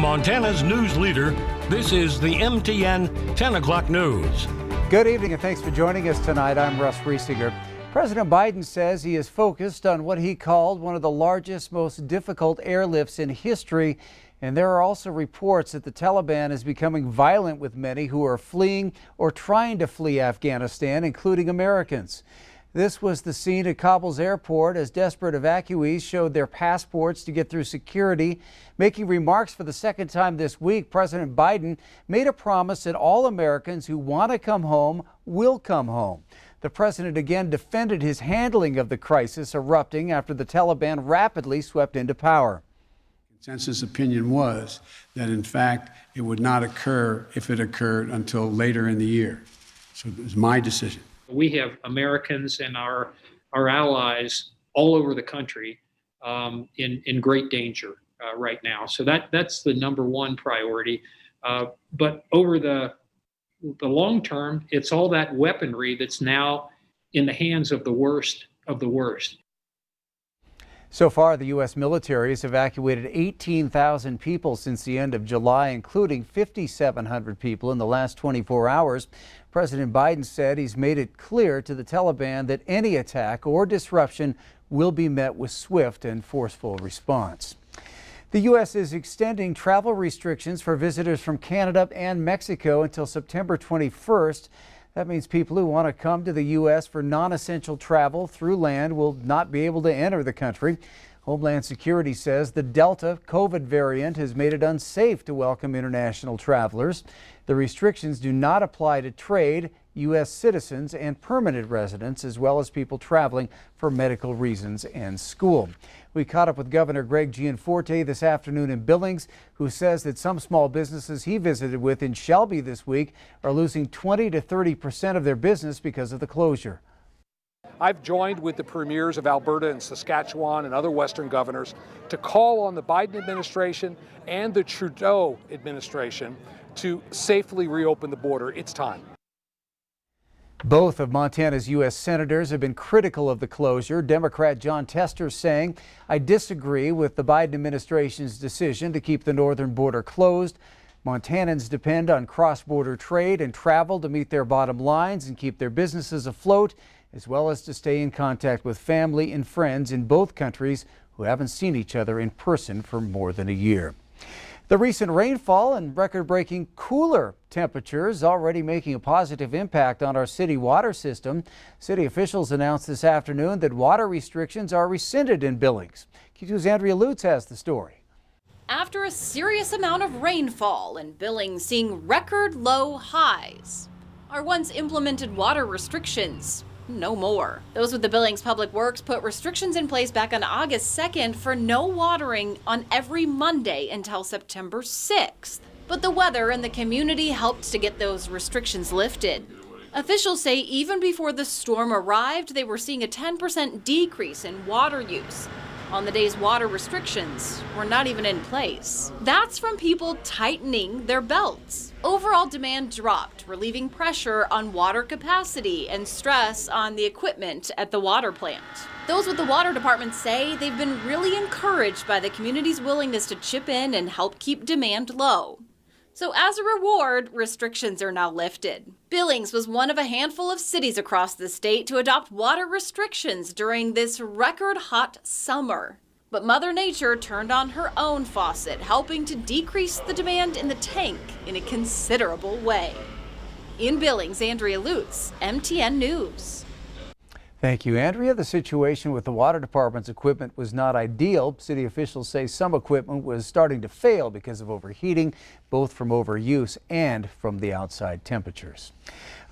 Montana's news leader, this is the MTN 10 o'clock news. Good evening and thanks for joining us tonight. I'm Russ Riesinger. President Biden says he is focused on what he called one of the largest, most difficult airlifts in history. And there are also reports that the Taliban is becoming violent with many who are fleeing or trying to flee Afghanistan, including Americans. This was the scene at Kabul's airport as desperate evacuees showed their passports to get through security. Making remarks for the second time this week, President Biden made a promise that all Americans who want to come home will come home. The president again defended his handling of the crisis erupting after the Taliban rapidly swept into power. Consensus opinion was that, in fact, it would not occur if it occurred until later in the year. So it was my decision. We have Americans and our allies all over the country in great danger right now. So that's the number one priority. But over the long term, it's all that weaponry that's now in the hands of the worst of the worst. So far, the U.S. military has evacuated 18,000 people since the end of July, including 5,700 people in the last 24 hours. President Biden said he's made it clear to the Taliban that any attack or disruption will be met with swift and forceful response. The U.S. is extending travel restrictions for visitors from Canada and Mexico until September 21st. That means people who want to come to the U.S. for non-essential travel through land will not be able to enter the country. Homeland Security says the Delta COVID variant has made it unsafe to welcome international travelers. The restrictions do not apply to trade, U.S. citizens, and permanent residents, as well as people traveling for medical reasons and school. We caught up with Governor Greg Gianforte this afternoon in Billings, who says that some small businesses he visited with in Shelby this week are losing 20 to 30% of their business because of the closure. I've joined with the premiers of Alberta and Saskatchewan and other Western governors to call on the Biden administration and the Trudeau administration to safely reopen the border. It's time. Both of Montana's U.S. senators have been critical of the closure. Democrat John Tester saying, "I disagree with the Biden administration's decision to keep the northern border closed. Montanans depend on cross-border trade and travel to meet their bottom lines and keep their businesses afloat, as well as to stay in contact with family and friends in both countries who haven't seen each other in person for more than a year." The recent rainfall and record-breaking cooler temperatures already making a positive impact on our city water system. City officials announced this afternoon that water restrictions are rescinded in Billings. Q2's Andrea Lutz has the story. After a serious amount of rainfall and Billings seeing record low highs, our once implemented water restrictions no more. Those with the Billings Public Works put restrictions in place back on August 2nd for no watering on every Monday until September 6th. But the weather and the community helped to get those restrictions lifted. Officials say even before the storm arrived, they were seeing a 10% decrease in water use on the days water restrictions were not even in place. That's from people tightening their belts. Overall demand dropped, relieving pressure on water capacity and stress on the equipment at the water plant. Those with the water department say they've been really encouraged by the community's willingness to chip in and help keep demand low. So as a reward, restrictions are now lifted. Billings was one of a handful of cities across the state to adopt water restrictions during this record hot summer. But Mother Nature turned on her own faucet, helping to decrease the demand in the tank in a considerable way. In Billings, Andrea Lutz, MTN News. Thank you, Andrea. The situation with the water department's equipment was not ideal. City officials say some equipment was starting to fail because of overheating, both from overuse and from the outside temperatures.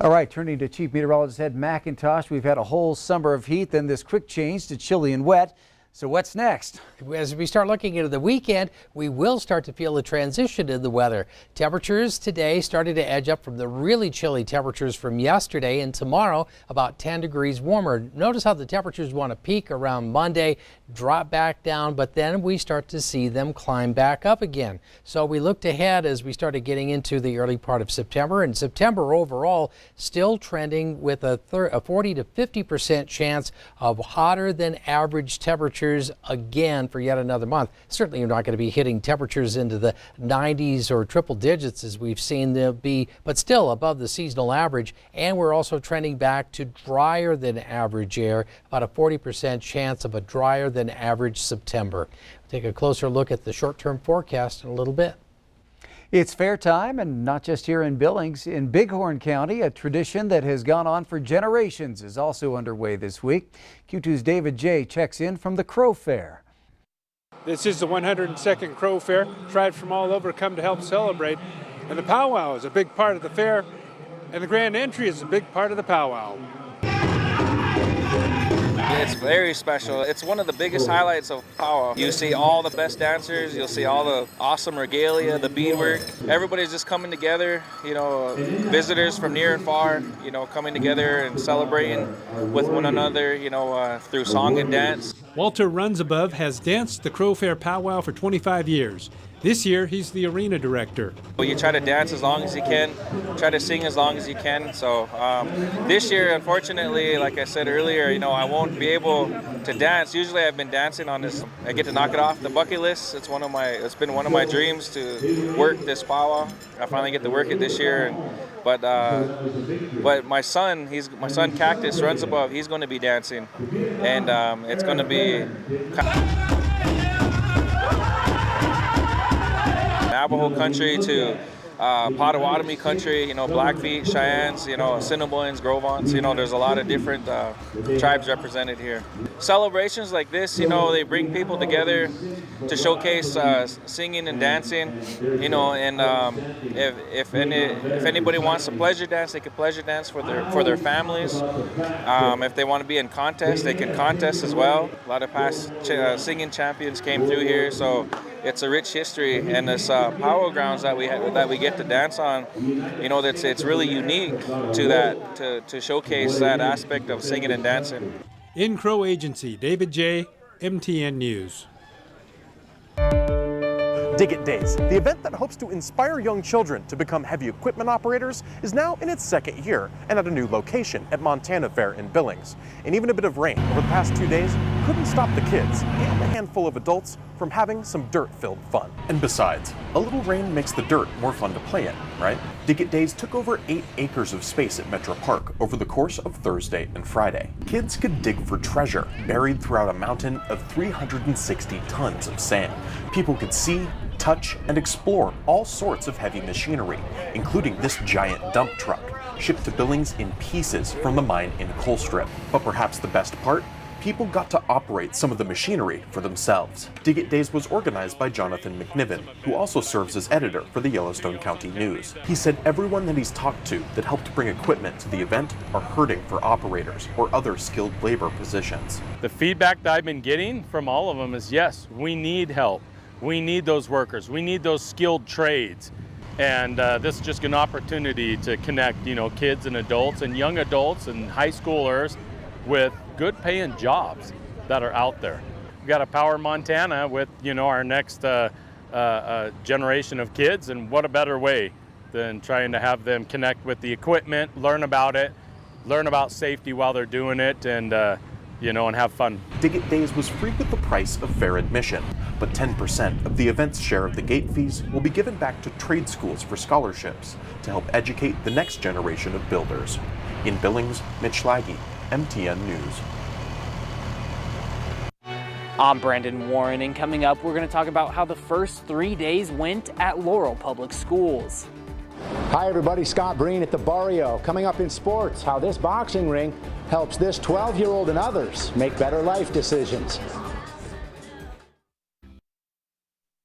All right, turning to Chief Meteorologist Ed McIntosh. We've had a whole summer of heat, then this quick change to chilly and wet. So what's next? As we start looking into the weekend, we will start to feel the transition in the weather. Temperatures today starting to edge up from the really chilly temperatures from yesterday, and tomorrow about 10 degrees warmer. Notice how the temperatures want to peak around Monday, drop back down, but then we start to see them climb back up again. So we looked ahead as we started getting into the early part of September, and September overall still trending with a 40 to 50% chance of hotter than average temperatures temperatures again for yet another month. Certainly you're not going to be hitting temperatures into the 90s or triple digits as we've seen them be, but still above the seasonal average. And we're also trending back to drier than average air, about a 40% chance of a drier than average September. We'll take a closer look at the short-term forecast in a little bit. It's fair time, and not just here in Billings. In Bighorn County, a tradition that has gone on for generations is also underway this week. Q2's David J. checks in from the Crow Fair. This is the 102nd Crow Fair. Tribes from all over come to help celebrate. And the powwow is a big part of the fair, and the grand entry is a big part of the powwow. It's very special. It's one of the biggest highlights of powwow. You see all the best dancers, you'll see all the awesome regalia, the beadwork. Everybody's just coming together, visitors from near and far, coming together and celebrating with one another, through song and dance. Walter Runsabove has danced the Crow Fair powwow for 25 years. This year, he's the arena director. Well, you try to dance as long as you can, try to sing as long as you can. So this year, unfortunately, like I said earlier, I won't be able to dance. Usually I've been dancing on this. I get to knock it off the bucket list. It's been one of my dreams to work this powwow. I finally get to work it this year. But my son Cactus Runsabove, he's going to be dancing. And it's going to be Navajo country to Potawatomi country, Blackfeet, Cheyennes, Assiniboines, Gros-Ventres, there's a lot of different tribes represented here. Celebrations like this, they bring people together to showcase singing and dancing, and if anybody wants to pleasure dance, they can pleasure dance for their families. If they want to be in contest, they can contest as well. A lot of past singing champions came through here, so it's a rich history, and this powwow grounds that we get to dance on, it's really unique to that, to showcase that aspect of singing and dancing. In Crow Agency, David J., MTN News. Dig It Days, the event that hopes to inspire young children to become heavy equipment operators, is now in its second year and at a new location at Montana Fair in Billings. And even a bit of rain over the past 2 days couldn't stop the kids and a handful of adults from having some dirt-filled fun. And besides, a little rain makes the dirt more fun to play in, right? Dig It Days took over 8 acres of space at Metro Park over the course of Thursday and Friday. Kids could dig for treasure buried throughout a mountain of 360 tons of sand. People could see, touch, and explore all sorts of heavy machinery, including this giant dump truck, shipped to Billings in pieces from the mine in Colstrip. But perhaps the best part? People got to operate some of the machinery for themselves. Dig It Days was organized by Jonathan McNiven, who also serves as editor for the Yellowstone County News. He said everyone that he's talked to that helped bring equipment to the event are hurting for operators or other skilled labor positions. The feedback that I've been getting from all of them is, yes, we need help. We need those workers. We need those skilled trades. And this is just an opportunity to connect, kids and adults and young adults and high schoolers with good paying jobs that are out there. We've got to power Montana with, our next generation of kids, and what a better way than trying to have them connect with the equipment, learn about it, learn about safety while they're doing it, and and have fun. Dig It Days was free with the price of fair admission, but 10% of the event's share of the gate fees will be given back to trade schools for scholarships to help educate the next generation of builders. In Billings, Mitch Schlage, MTN News. I'm Brandon Warren, and coming up, we're going to talk about how the first 3 days went at Laurel Public Schools. Hi everybody, Scott Breen at the Barrio. Coming up in sports, how this boxing ring helps this 12-year-old and others make better life decisions.